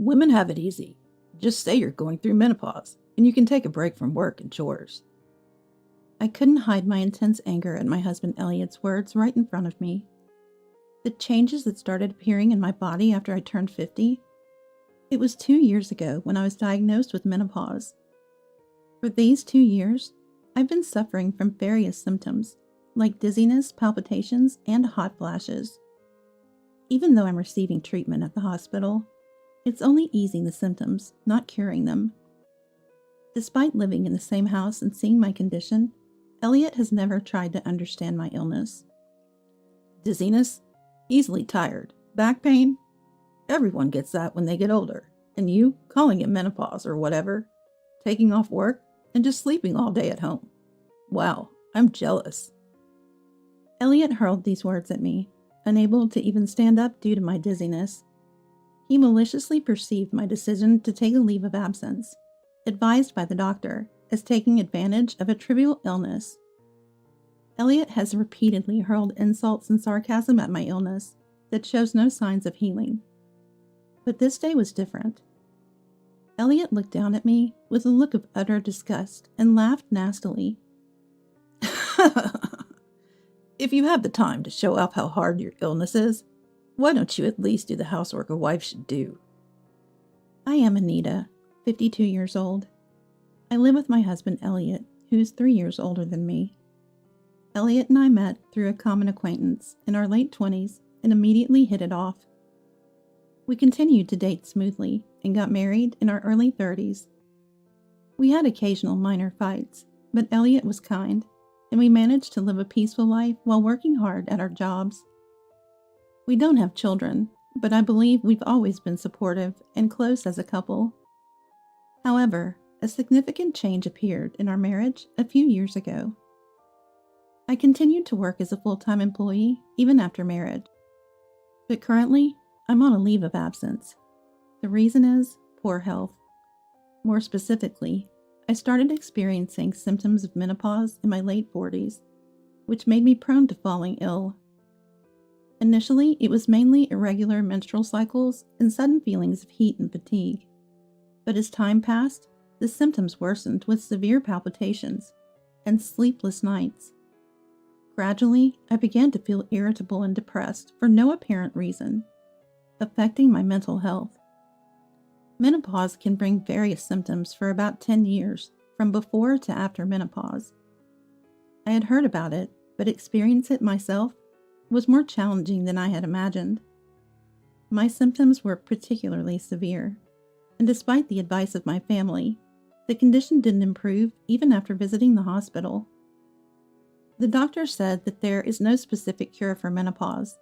Women have it easy. Just say you're going through menopause, and you can take a break from work and chores. I couldn't hide my intense anger at my husband Elliot's words right in front of me. The changes that started appearing in my body after I turned 50. It was 2 years ago when I was diagnosed with menopause. For these 2 years, I've been suffering from various symptoms, like dizziness, palpitations, and hot flashes. Even though I'm receiving treatment at the hospital, it's only easing the symptoms, not curing them. Despite living in the same house and seeing my condition, Elliot has never tried to understand my illness. Dizziness? Easily tired. Back pain? Everyone gets that when they get older. And you, calling it menopause or whatever, taking off work, and just sleeping all day at home. Wow, I'm jealous. Elliot hurled these words at me, unable to even stand up due to my dizziness. He maliciously perceived my decision to take a leave of absence, advised by the doctor, as taking advantage of a trivial illness. Elliot has repeatedly hurled insults and sarcasm at my illness that shows no signs of healing. But this day was different. Elliot looked down at me with a look of utter disgust and laughed nastily. If you have the time to show off how hard your illness is, why don't you at least do the housework a wife should do? I am Anita, 52 years old. I live with my husband Elliot, who is 3 years older than me. Elliot and I met through a common acquaintance in our late 20s and immediately hit it off. We continued to date smoothly and got married in our early 30s. We had occasional minor fights, but Elliot was kind, and we managed to live a peaceful life while working hard at our jobs. We don't have children, but I believe we've always been supportive and close as a couple. However, a significant change appeared in our marriage a few years ago. I continued to work as a full-time employee even after marriage, but currently I'm on a leave of absence. The reason is poor health. More specifically, I started experiencing symptoms of menopause in my late 40s, which made me prone to falling ill. Initially, it was mainly irregular menstrual cycles and sudden feelings of heat and fatigue. But as time passed, the symptoms worsened with severe palpitations and sleepless nights. Gradually, I began to feel irritable and depressed for no apparent reason, affecting my mental health. Menopause can bring various symptoms for about 10 years, from before to after menopause. I had heard about it, but experience it myself was more challenging than I had imagined. My symptoms were particularly severe, and despite the advice of my family, the condition didn't improve even after visiting the hospital. The doctor said that there is no specific cure for menopause,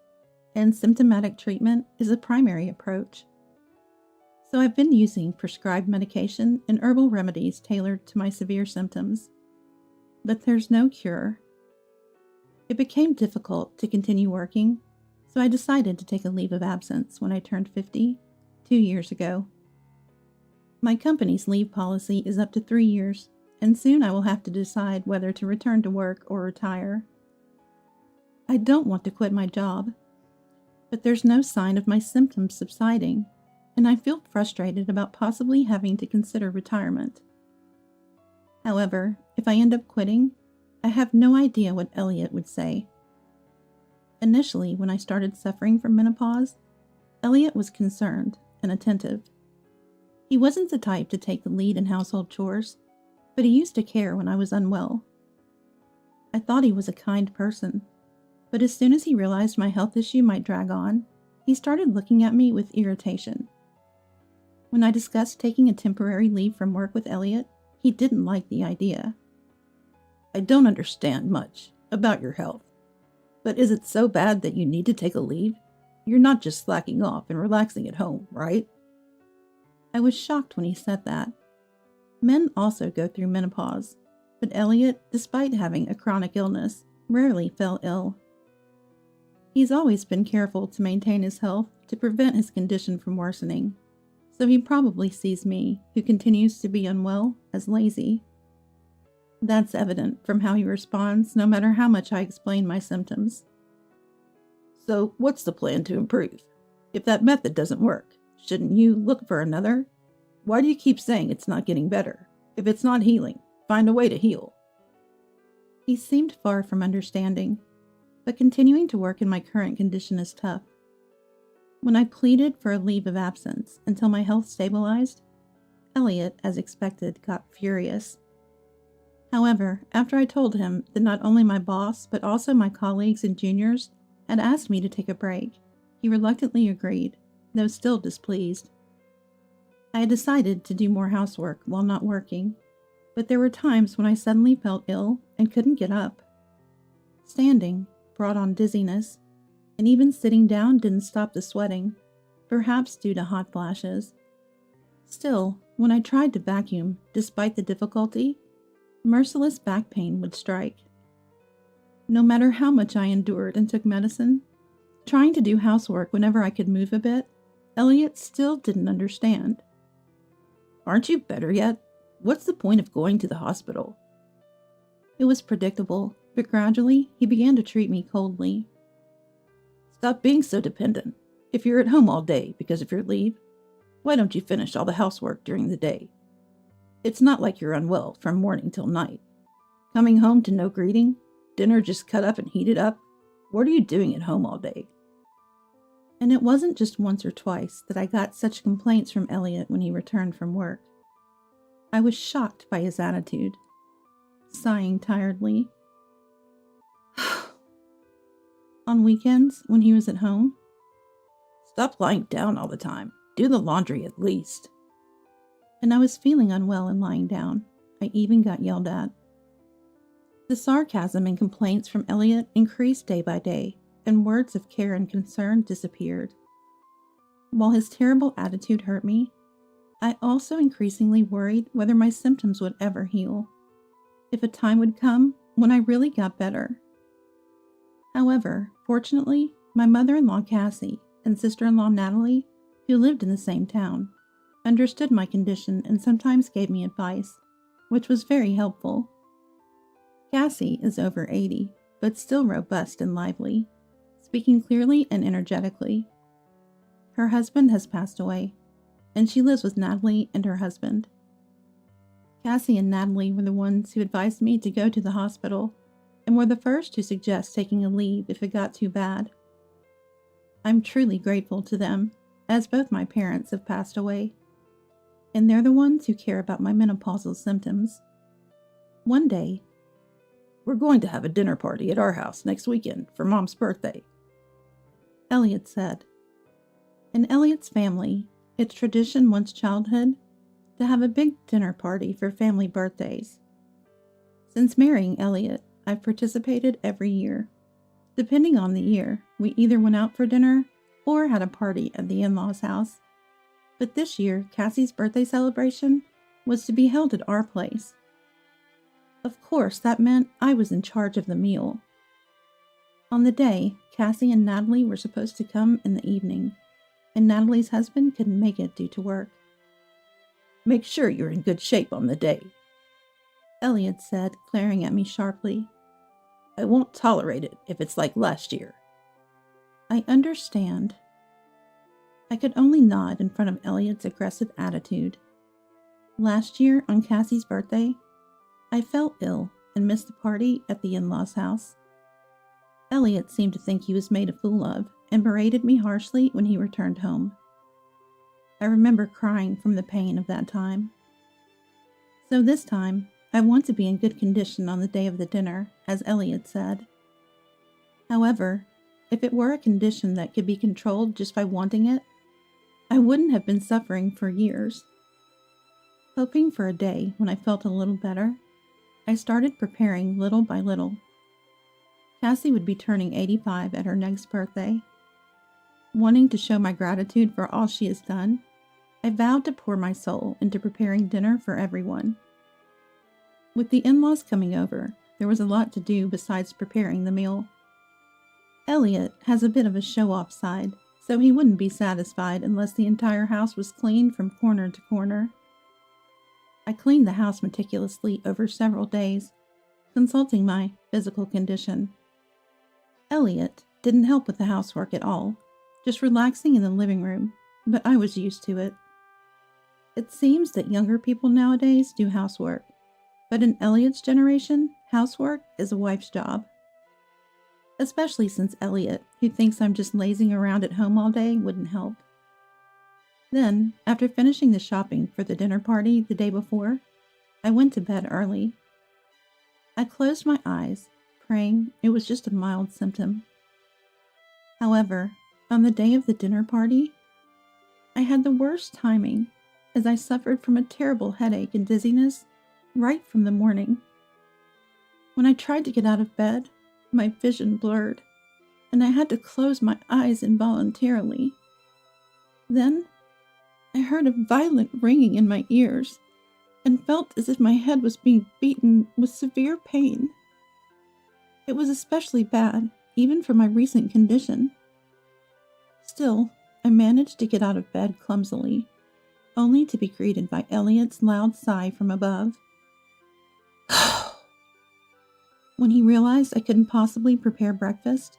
and symptomatic treatment is the primary approach. So I've been using prescribed medication and herbal remedies tailored to my severe symptoms. But there's no cure. It became difficult to continue working, so I decided to take a leave of absence when I turned 50, 2 years ago. My company's leave policy is up to 3 years, and soon I will have to decide whether to return to work or retire. I don't want to quit my job, but there's no sign of my symptoms subsiding, and I feel frustrated about possibly having to consider retirement. However, if I end up quitting, I have no idea what Elliot would say. Initially, when I started suffering from menopause, Elliot was concerned and attentive. He wasn't the type to take the lead in household chores, but he used to care when I was unwell. I thought he was a kind person, but as soon as he realized my health issue might drag on, he started looking at me with irritation. When I discussed taking a temporary leave from work with Elliot, he didn't like the idea. I don't understand much about your health, but is it so bad that you need to take a leave? You're not just slacking off and relaxing at home, right? I was shocked when he said that. Men also go through menopause, but Elliot, despite having a chronic illness, rarely fell ill. He's always been careful to maintain his health to prevent his condition from worsening, so he probably sees me, who continues to be unwell, as lazy. That's evident from how he responds no matter how much I explain my symptoms. So what's the plan to improve? If that method doesn't work, Shouldn't you look for another? Why do you keep saying it's not getting better? If it's not healing, find a way to heal. He seemed far from understanding, but continuing to work in my current condition is tough. When I pleaded for a leave of absence until my health stabilized, Elliot, as expected, got furious. However, after I told him that not only my boss, but also my colleagues and juniors had asked me to take a break, he reluctantly agreed, though still displeased. I had decided to do more housework while not working, but there were times when I suddenly felt ill and couldn't get up. Standing brought on dizziness, and even sitting down didn't stop the sweating, perhaps due to hot flashes. Still, when I tried to vacuum, despite the difficulty, merciless back pain would strike. No matter how much I endured and took medicine, trying to do housework whenever I could move a bit, Elliot still didn't understand. Aren't you better yet? What's the point of going to the hospital? It was predictable, but gradually he began to treat me coldly. Stop being so dependent. If you're at home all day because of your leave, why don't you finish all the housework during the day? It's not like you're unwell from morning till night. Coming home to no greeting, dinner just cut up and heated up. What are you doing at home all day? And it wasn't just once or twice that I got such complaints from Elliot when he returned from work. I was shocked by his attitude, sighing tiredly. On weekends, when he was at home, stop lying down all the time. Do the laundry at least. And I was feeling unwell and lying down. I even got yelled at. The sarcasm and complaints from Elliot increased day by day, and words of care and concern disappeared. While his terrible attitude hurt me, I also increasingly worried whether my symptoms would ever heal, if a time would come when I really got better. However, fortunately, my mother-in-law Cassie and sister-in-law Natalie, who lived in the same town, understood my condition and sometimes gave me advice, which was very helpful. Cassie is over 80, but still robust and lively, speaking clearly and energetically. Her husband has passed away, and she lives with Natalie and her husband. Cassie and Natalie were the ones who advised me to go to the hospital and were the first to suggest taking a leave if it got too bad. I'm truly grateful to them, as both my parents have passed away, and they're the ones who care about my menopausal symptoms. One day, we're going to have a dinner party at our house next weekend for Mom's birthday, Elliot said. In Elliot's family, it's tradition once childhood to have a big dinner party for family birthdays. Since marrying Elliot, I've participated every year. Depending on the year, we either went out for dinner or had a party at the in-laws' house. But this year, Cassie's birthday celebration was to be held at our place. Of course, that meant I was in charge of the meal. On the day, Cassie and Natalie were supposed to come in the evening, and Natalie's husband couldn't make it due to work. Make sure you're in good shape on the day, Elliot said, glaring at me sharply. I won't tolerate it if it's like last year. I understand. I could only nod in front of Elliot's aggressive attitude. Last year, on Cassie's birthday, I felt ill and missed the party at the in-laws' house. Elliot seemed to think he was made a fool of and berated me harshly when he returned home. I remember crying from the pain of that time. So this time, I want to be in good condition on the day of the dinner, as Elliot said. However, if it were a condition that could be controlled just by wanting it, I wouldn't have been suffering for years. Hoping for a day when I felt a little better, I started preparing little by little. Cassie would be turning 85 at her next birthday. Wanting to show my gratitude for all she has done, I vowed to pour my soul into preparing dinner for everyone. With the in-laws coming over, there was a lot to do besides preparing the meal. Elliot has a bit of a show-off side, so he wouldn't be satisfied unless the entire house was cleaned from corner to corner. I cleaned the house meticulously over several days, consulting my physical condition. Elliot didn't help with the housework at all, just relaxing in the living room, but I was used to it. It seems that younger people nowadays do housework, but in Elliot's generation, housework is a wife's job. Especially since Elliot, who thinks I'm just lazing around at home all day, wouldn't help. Then, after finishing the shopping for the dinner party the day before, I went to bed early. I closed my eyes, praying it was just a mild symptom. However, on the day of the dinner party, I had the worst timing as I suffered from a terrible headache and dizziness right from the morning. When I tried to get out of bed, my vision blurred, and I had to close my eyes involuntarily. Then, I heard a violent ringing in my ears and felt as if my head was being beaten with severe pain. It was especially bad, even for my recent condition. Still, I managed to get out of bed clumsily, only to be greeted by Elliot's loud sigh from above. When he realized I couldn't possibly prepare breakfast,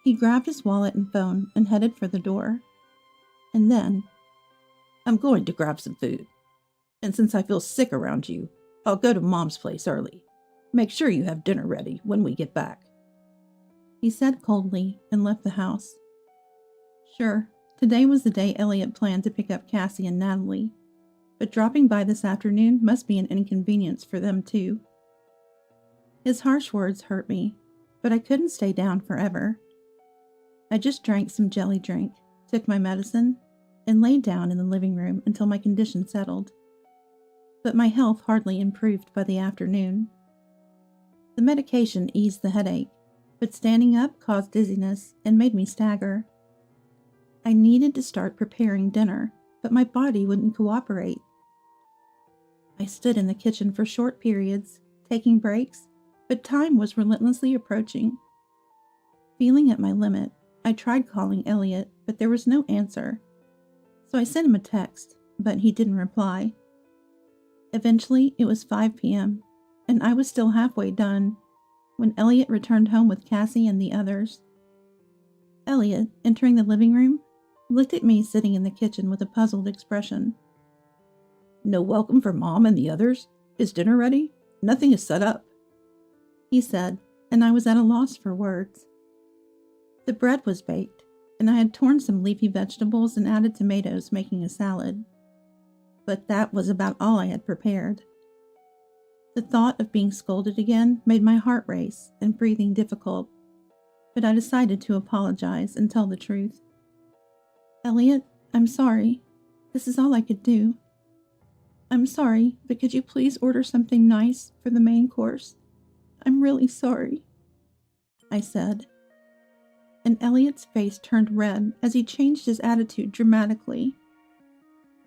he grabbed his wallet and phone and headed for the door. And then, I'm going to grab some food. And since I feel sick around you, I'll go to Mom's place early. Make sure you have dinner ready when we get back. He said coldly and left the house. Sure, today was the day Elliot planned to pick up Cassie and Natalie, but dropping by this afternoon must be an inconvenience for them too. His harsh words hurt me, but I couldn't stay down forever. I just drank some jelly drink, took my medicine, and laid down in the living room until my condition settled. But my health hardly improved by the afternoon. The medication eased the headache, but standing up caused dizziness and made me stagger. I needed to start preparing dinner, but my body wouldn't cooperate. I stood in the kitchen for short periods, taking breaks, but time was relentlessly approaching. Feeling at my limit, I tried calling Elliot, but there was no answer. So I sent him a text, but he didn't reply. Eventually, it was 5 p.m., and I was still halfway done when Elliot returned home with Cassie and the others. Elliot, entering the living room, looked at me sitting in the kitchen with a puzzled expression. No welcome for Mom and the others? Is dinner ready? Nothing is set up, he said, and I was at a loss for words. The bread was baked, and I had torn some leafy vegetables and added tomatoes, making a salad. But that was about all I had prepared. The thought of being scolded again made my heart race and breathing difficult, but I decided to apologize and tell the truth. Elliot, I'm sorry. This is all I could do. I'm sorry, but could you please order something nice for the main course? I'm really sorry, I said. And Elliot's face turned red as he changed his attitude dramatically.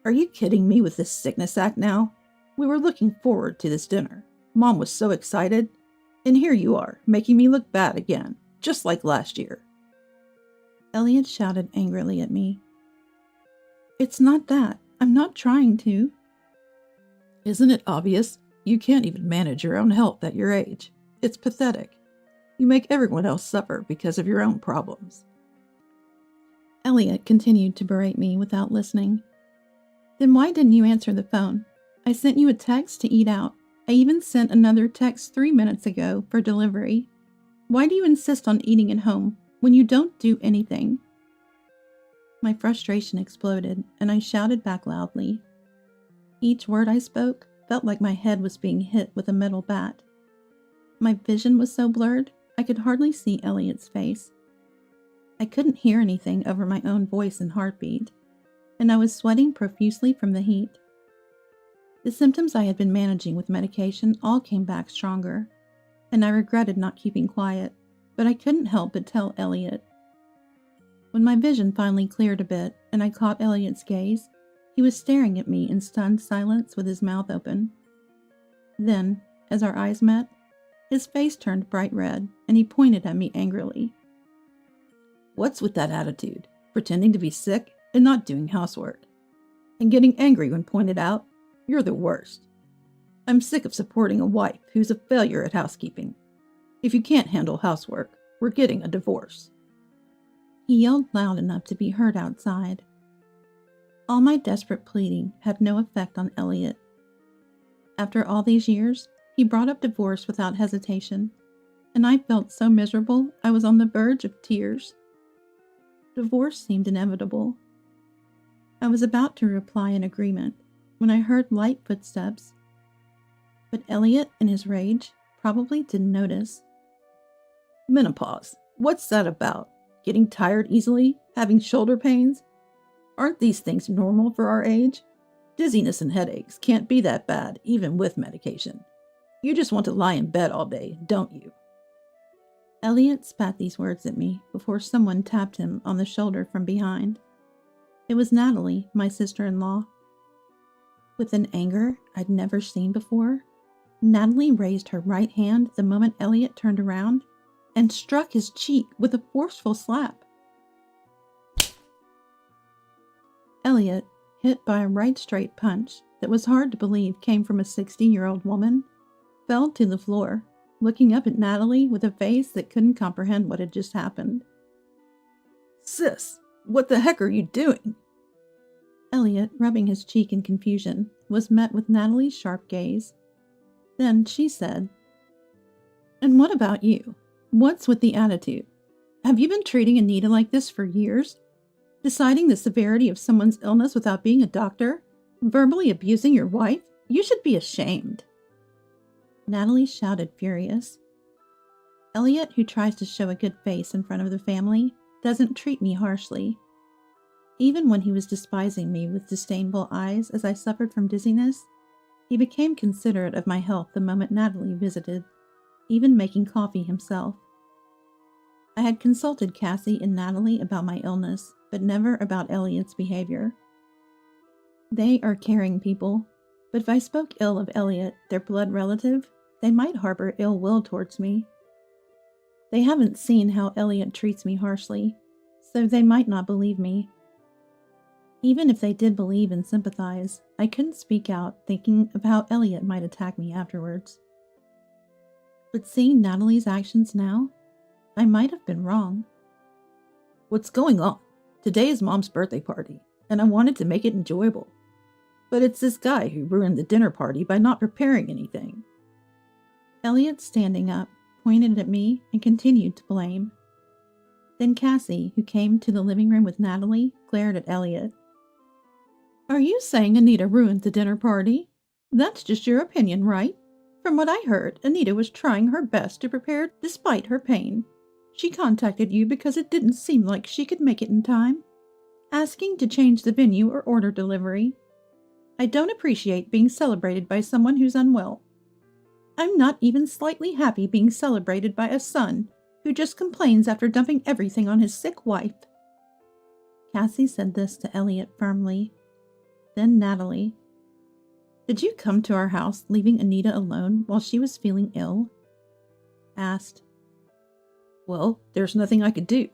Are you kidding me with this sickness act now? We were looking forward to this dinner. Mom was so excited. And here you are, making me look bad again, just like last year. Elliot shouted angrily at me. It's not that. I'm not trying to. Isn't it obvious? You can't even manage your own health at your age. It's pathetic. You make everyone else suffer because of your own problems. Elliot continued to berate me without listening. Then why didn't you answer the phone? I sent you a text to eat out. I even sent another text 3 minutes ago for delivery. Why do you insist on eating at home when you don't do anything? My frustration exploded, and I shouted back loudly. Each word I spoke felt like my head was being hit with a metal bat. My vision was so blurred, I could hardly see Elliot's face. I couldn't hear anything over my own voice and heartbeat, and I was sweating profusely from the heat. The symptoms I had been managing with medication all came back stronger, and I regretted not keeping quiet, but I couldn't help but tell Elliot. When my vision finally cleared a bit and I caught Elliot's gaze, he was staring at me in stunned silence with his mouth open. Then, as our eyes met, his face turned bright red and he pointed at me angrily. What's with that attitude? Pretending to be sick and not doing housework? And getting angry when pointed out? You're the worst. I'm sick of supporting a wife who's a failure at housekeeping. If you can't handle housework, we're getting a divorce. He yelled loud enough to be heard outside. All my desperate pleading had no effect on Elliot. After all these years, he brought up divorce without hesitation, and I felt so miserable I was on the verge of tears. Divorce seemed inevitable. I was about to reply in agreement when I heard light footsteps, but Elliot, in his rage, probably didn't notice. Menopause. What's that about? Getting tired easily? Having shoulder pains? Aren't these things normal for our age? Dizziness and headaches can't be that bad, even with medication. You just want to lie in bed all day, don't you? Elliot spat these words at me before someone tapped him on the shoulder from behind. It was Natalie, my sister-in-law. With an anger I'd never seen before, Natalie raised her right hand the moment Elliot turned around and struck his cheek with a forceful slap. Elliot, hit by a right straight punch that was hard to believe came from a 60-year-old woman, fell to the floor, looking up at Natalie with a face that couldn't comprehend what had just happened. Sis, what the heck are you doing? Elliot, rubbing his cheek in confusion, was met with Natalie's sharp gaze. Then she said, And what about you? What's with the attitude? Have you been treating Anita like this for years? Deciding the severity of someone's illness without being a doctor? Verbally abusing your wife? You should be ashamed. Natalie shouted, furious. Elliot, who tries to show a good face in front of the family, doesn't treat me harshly. Even when he was despising me with disdainful eyes as I suffered from dizziness, he became considerate of my health the moment Natalie visited, even making coffee himself. I had consulted Cassie and Natalie about my illness, but never about Elliot's behavior. They are caring people, but if I spoke ill of Elliot, their blood relative, they might harbor ill will towards me. They haven't seen how Elliot treats me harshly, so they might not believe me. Even if they did believe and sympathize, I couldn't speak out thinking of how Elliot might attack me afterwards. But seeing Natalie's actions now, I might have been wrong. What's going on? Today is Mom's birthday party, and I wanted to make it enjoyable. But it's this guy who ruined the dinner party by not preparing anything. Elliot, standing up, pointed at me and continued to blame. Then Cassie, who came to the living room with Natalie, glared at Elliot. Are you saying Anita ruined the dinner party? That's just your opinion, right? From what I heard, Anita was trying her best to prepare despite her pain. She contacted you because it didn't seem like she could make it in time, asking to change the venue or order delivery. I don't appreciate being celebrated by someone who's unwell. I'm not even slightly happy being celebrated by a son who just complains after dumping everything on his sick wife. Cassie said this to Elliot firmly. Then Natalie. Did you come to our house leaving Anita alone while she was feeling ill? Asked. Well, there's nothing I could do.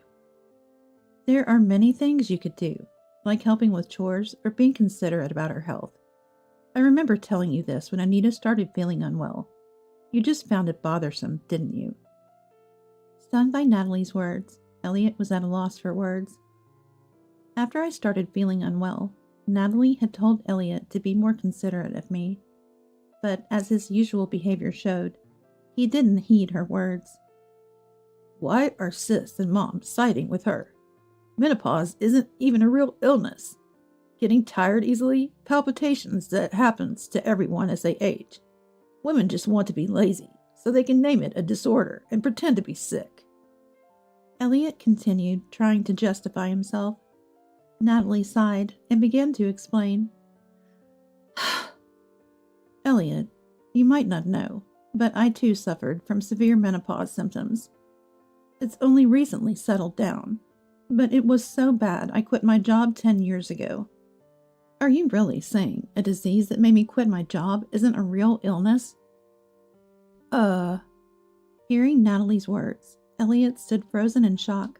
There are many things you could do, like helping with chores or being considerate about her health. I remember telling you this when Anita started feeling unwell. You just found it bothersome, didn't you? Stung by Natalie's words, Elliot was at a loss for words. After I started feeling unwell, Natalie had told Elliot to be more considerate of me, but as his usual behavior showed, he didn't heed her words. Why are Sis and Mom siding with her? Menopause isn't even a real illness. Getting tired easily, palpitations that happens to everyone as they age. Women just want to be lazy, so they can name it a disorder and pretend to be sick. Elliot continued, trying to justify himself. Natalie sighed and began to explain. Elliot, you might not know, but I too suffered from severe menopause symptoms. It's only recently settled down, but it was so bad I quit my job 10 years ago. Are you really saying a disease that made me quit my job isn't a real illness? Hearing Natalie's words, Elliot stood frozen in shock.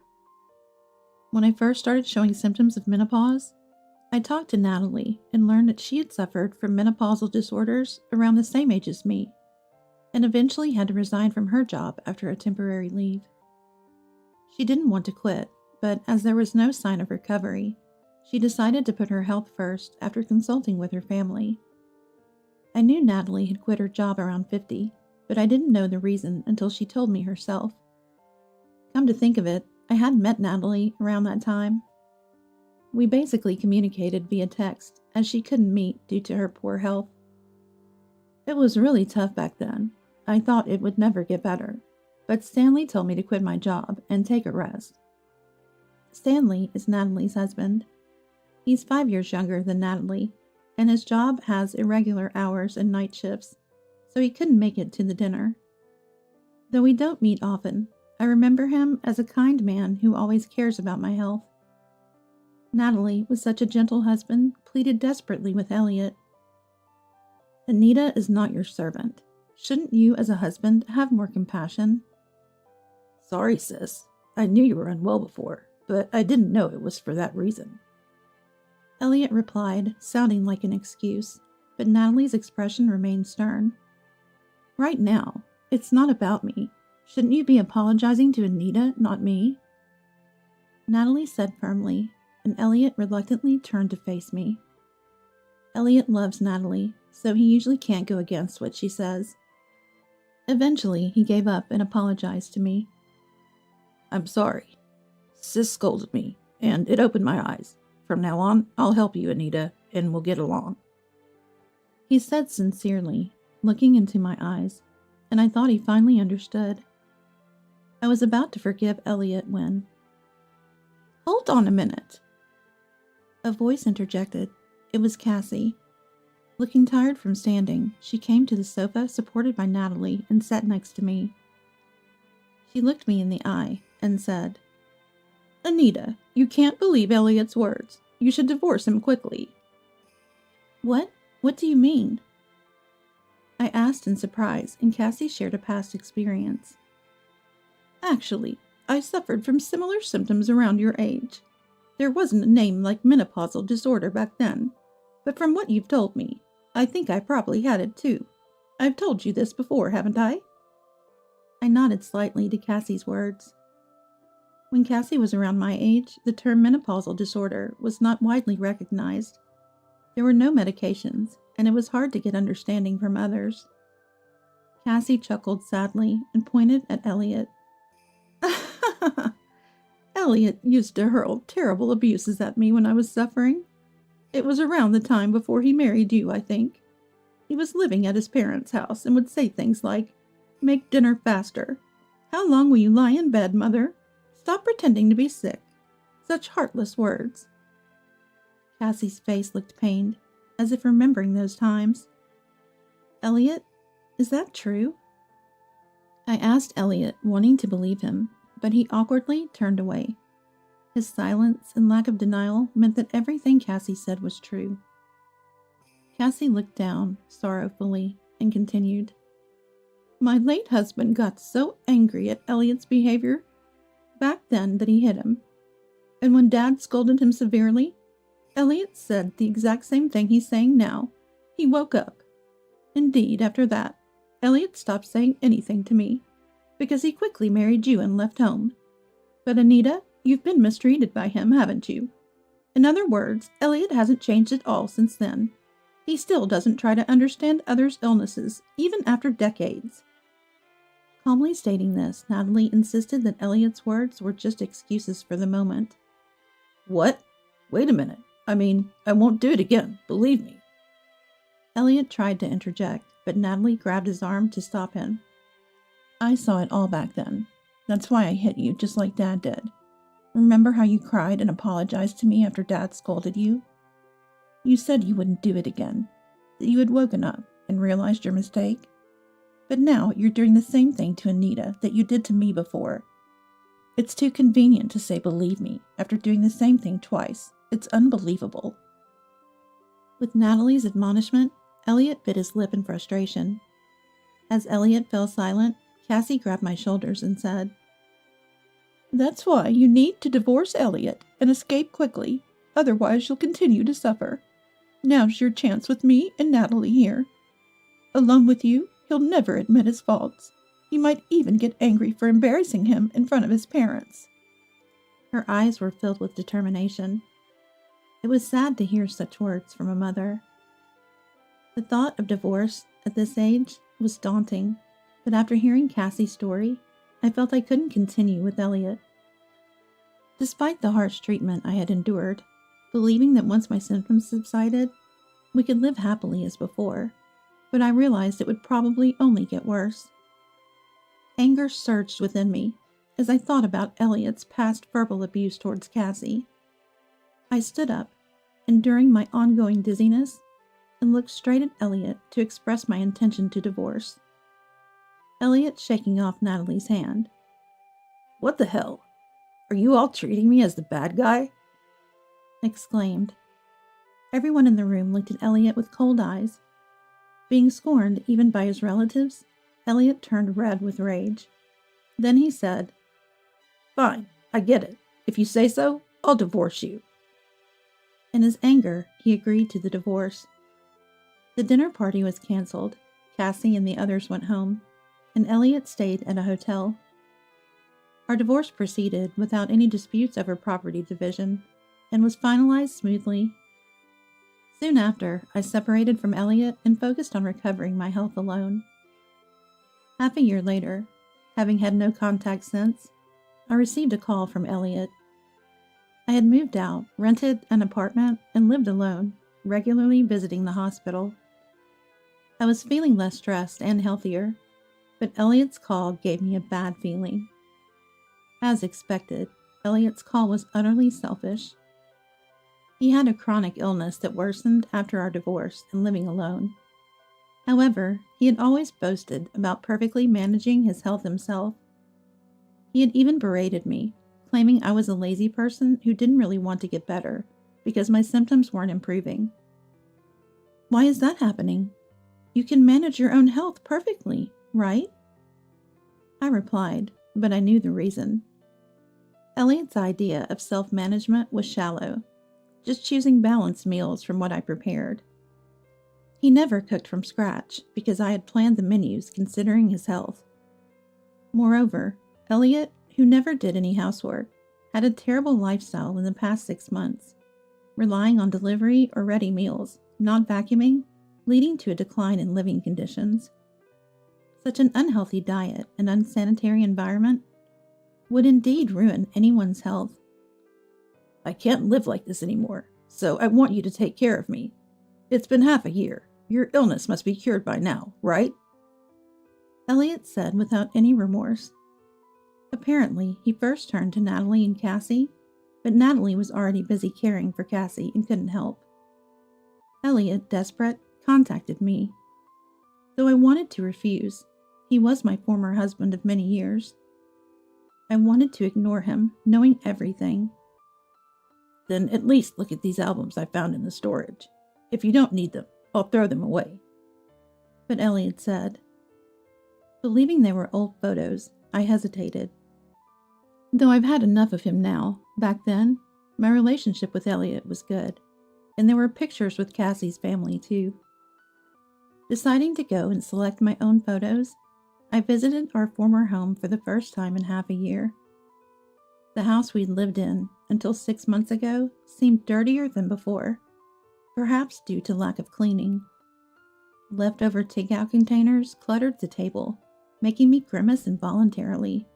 When I first started showing symptoms of menopause, I talked to Natalie and learned that she had suffered from menopausal disorders around the same age as me, and eventually had to resign from her job after a temporary leave. She didn't want to quit, but as there was no sign of recovery, She decided to put her health first after consulting with her family. I knew Natalie had quit her job around 50, but I didn't know the reason until she told me herself. Come to think of it, I hadn't met Natalie around that time. We basically communicated via text, as she couldn't meet due to her poor health. It was really tough back then. I thought it would never get better, but Stanley told me to quit my job and take a rest. Stanley is Natalie's husband. He's 5 years younger than Natalie, and his job has irregular hours and night shifts, so he couldn't make it to the dinner. Though we don't meet often, I remember him as a kind man who always cares about my health. Natalie, with such a gentle husband, pleaded desperately with Elliot. Anita is not your servant. Shouldn't you, as a husband, have more compassion? Sorry, sis. I knew you were unwell before, but I didn't know it was for that reason. Elliot replied, sounding like an excuse, but Natalie's expression remained stern. Right now, it's not about me. Shouldn't you be apologizing to Anita, not me? Natalie said firmly, and Elliot reluctantly turned to face me. Elliot loves Natalie, so he usually can't go against what she says. Eventually, he gave up and apologized to me. I'm sorry. Sis scolded me, and it opened my eyes. From now on, I'll help you, Anita, and we'll get along. He said sincerely, looking into my eyes, and I thought he finally understood. I was about to forgive Elliot when... Hold on a minute. A voice interjected. It was Cassie. Looking tired from standing, she came to the sofa supported by Natalie and sat next to me. She looked me in the eye and said, Anita, you can't believe Elliot's words. You should divorce him quickly. What? What do you mean? I asked in surprise, and Cassie shared a past experience. Actually, I suffered from similar symptoms around your age. There wasn't a name like menopausal disorder back then, but from what you've told me, I think I probably had it too. I've told you this before, haven't I? I nodded slightly to Cassie's words. When Cassie was around my age, the term menopausal disorder was not widely recognized. There were no medications, and it was hard to get understanding from others. Cassie chuckled sadly and pointed at Elliot. Elliot used to hurl terrible abuses at me when I was suffering. It was around the time before he married you, I think. He was living at his parents' house and would say things like, "Make dinner faster. How long will you lie in bed, mother? Stop pretending to be sick." Such heartless words. Cassie's face looked pained, as if remembering those times. Elliot, is that true? I asked Elliot, wanting to believe him, but he awkwardly turned away. His silence and lack of denial meant that everything Cassie said was true. Cassie looked down sorrowfully and continued, My late husband got so angry at Elliot's behavior back then that he hit him. And when Dad scolded him severely, Elliot said the exact same thing he's saying now. He woke up. Indeed, after that, Elliot stopped saying anything to me, because he quickly married you and left home. But Anita, you've been mistreated by him, haven't you? In other words, Elliot hasn't changed at all since then. He still doesn't try to understand others' illnesses, even after decades. Calmly stating this, Natalie insisted that Elliot's words were just excuses for the moment. What? Wait a minute. I mean, I won't do it again, believe me. Elliot tried to interject, but Natalie grabbed his arm to stop him. I saw it all back then. That's why I hit you, just like Dad did. Remember how you cried and apologized to me after Dad scolded you? You said you wouldn't do it again, that you had woken up and realized your mistake. But now you're doing the same thing to Anita that you did to me before. It's too convenient to say believe me after doing the same thing twice. It's unbelievable. With Natalie's admonishment, Elliot bit his lip in frustration. As Elliot fell silent, Cassie grabbed my shoulders and said, That's why you need to divorce Elliot and escape quickly, otherwise you'll continue to suffer. Now's your chance with me and Natalie here. Alone with you, he'll never admit his faults. He might even get angry for embarrassing him in front of his parents. Her eyes were filled with determination. It was sad to hear such words from a mother. The thought of divorce at this age was daunting, but after hearing Cassie's story, I felt I couldn't continue with Elliot. Despite the harsh treatment I had endured, believing that once my symptoms subsided, we could live happily as before, but I realized it would probably only get worse. Anger surged within me as I thought about Elliot's past verbal abuse towards Cassie. I stood up, enduring my ongoing dizziness, and looked straight at Elliot to express my intention to divorce. Elliot shaking off Natalie's hand. "What the hell? Are you all treating me as the bad guy?" exclaimed. Everyone in the room looked at Elliot with cold eyes. Being scorned even by his relatives, Elliot turned red with rage. Then he said, "Fine, I get it. If you say so, I'll divorce you." In his anger, he agreed to the divorce. The dinner party was canceled. Cassie and the others went home, and Elliot stayed at a hotel. Our divorce proceeded without any disputes over property division, and was finalized smoothly. Soon after, I separated from Elliot and focused on recovering my health alone. Half a year later, having had no contact since, I received a call from Elliot. I had moved out, rented an apartment, and lived alone, regularly visiting the hospital. I was feeling less stressed and healthier, but Elliot's call gave me a bad feeling. As expected, Elliot's call was utterly selfish. He had a chronic illness that worsened after our divorce and living alone. However, he had always boasted about perfectly managing his health himself. He had even berated me, claiming I was a lazy person who didn't really want to get better because my symptoms weren't improving. "Why is that happening? You can manage your own health perfectly, right?" I replied, but I knew the reason. Elliot's idea of self-management was shallow, just choosing balanced meals from what I prepared. He never cooked from scratch because I had planned the menus considering his health. Moreover, Elliot, who never did any housework, had a terrible lifestyle in the past 6 months, relying on delivery or ready meals, not vacuuming, leading to a decline in living conditions. Such an unhealthy diet and unsanitary environment would indeed ruin anyone's health. "I can't live like this anymore, so I want you to take care of me. It's been half a year. Your illness must be cured by now, right?" Elliot said without any remorse. Apparently, he first turned to Natalie and Cassie, but Natalie was already busy caring for Cassie and couldn't help. Elliot, desperate, contacted me. Though I wanted to refuse, he was my former husband of many years. I wanted to ignore him, knowing everything. "Then at least look at these albums I found in the storage. If you don't need them, I'll throw them away." But Elliot said. Believing they were old photos, I hesitated. Though I've had enough of him now, back then, my relationship with Elliot was good, and there were pictures with Cassie's family too. Deciding to go and select my own photos, I visited our former home for the first time in half a year. The house we'd lived in until 6 months ago seemed dirtier than before, perhaps due to lack of cleaning. Leftover takeout containers cluttered the table, making me grimace involuntarily.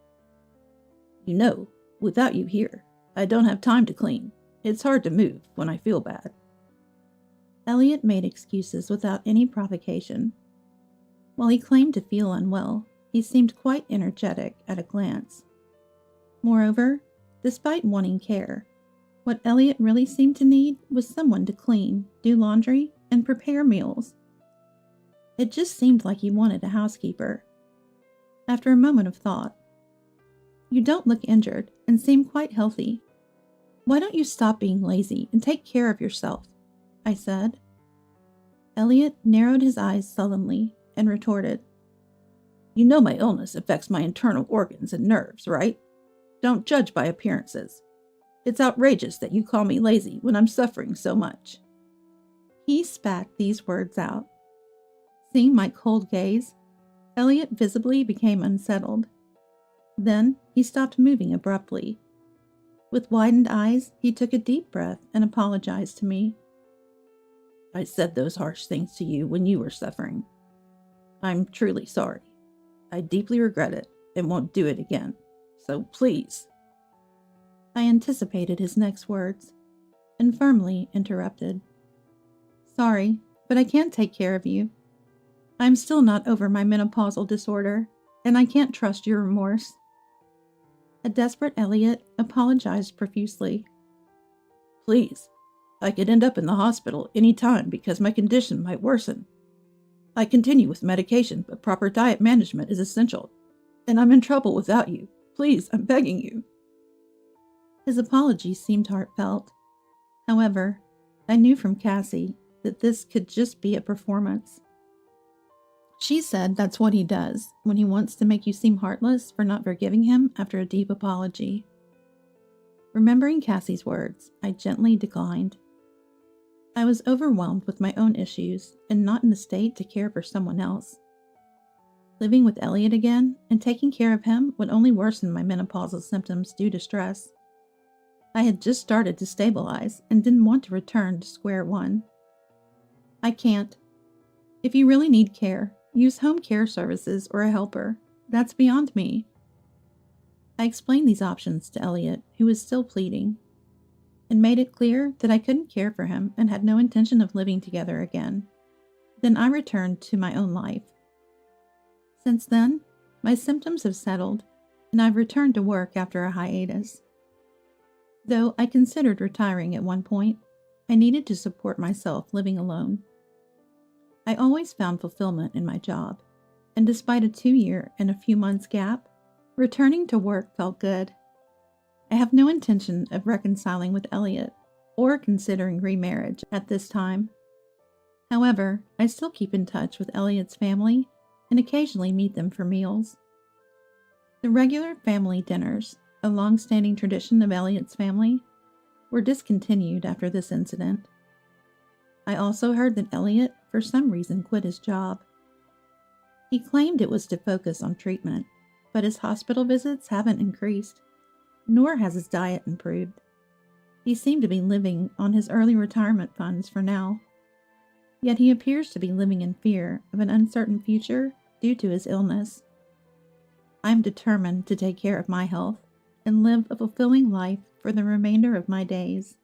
"You know, without you here, I don't have time to clean. It's hard to move when I feel bad." Elliot made excuses without any provocation. While he claimed to feel unwell, he seemed quite energetic at a glance. Moreover, despite wanting care, what Elliot really seemed to need was someone to clean, do laundry, and prepare meals. It just seemed like he wanted a housekeeper. After a moment of thought, "You don't look injured and seem quite healthy. Why don't you stop being lazy and take care of yourself?" I said. Elliot narrowed his eyes sullenly and retorted, "You know my illness affects my internal organs and nerves, right? Don't judge by appearances. It's outrageous that you call me lazy when I'm suffering so much." He spat these words out. Seeing my cold gaze, Elliot visibly became unsettled. Then he stopped moving abruptly. With widened eyes, he took a deep breath and apologized to me. I said those harsh things to you when you were suffering. I'm truly sorry. I deeply regret it and won't do it again. So please. I anticipated his next words and firmly interrupted. Sorry, but I can't take care of you. I'm still not over my menopausal disorder, and I can't trust your remorse. A desperate Elliot apologized profusely. Please, I could end up in the hospital any time because my condition might worsen. I continue with medication, but proper diet management is essential, and I'm in trouble without you. Please, I'm begging you. His apology seemed heartfelt. However, I knew from Cassie that this could just be a performance. She said that's what he does when he wants to make you seem heartless for not forgiving him after a deep apology. Remembering Cassie's words, I gently declined. I was overwhelmed with my own issues and not in a state to care for someone else. Living with Elliot again and taking care of him would only worsen my menopausal symptoms due to stress. I had just started to stabilize and didn't want to return to square one. I can't. If you really need care, use home care services or a helper. That's beyond me. I explained these options to Elliot, who was still pleading, and made it clear that I couldn't care for him and had no intention of living together again. Then I returned to my own life. Since then, my symptoms have settled, and I've returned to work after a hiatus. Though I considered retiring at one point, I needed to support myself living alone. I always found fulfillment in my job, and despite a 2-year and a few months gap, returning to work felt good. I have no intention of reconciling with Elliot or considering remarriage at this time. However, I still keep in touch with Elliot's family and occasionally meet them for meals. The regular family dinners, a long-standing tradition of Elliot's family, were discontinued after this incident. I also heard that Elliot, for some reason, quit his job. He claimed it was to focus on treatment, but his hospital visits haven't increased, nor has his diet improved. He seemed to be living on his early retirement funds for now. Yet he appears to be living in fear of an uncertain future due to his illness. I am determined to take care of my health and live a fulfilling life for the remainder of my days.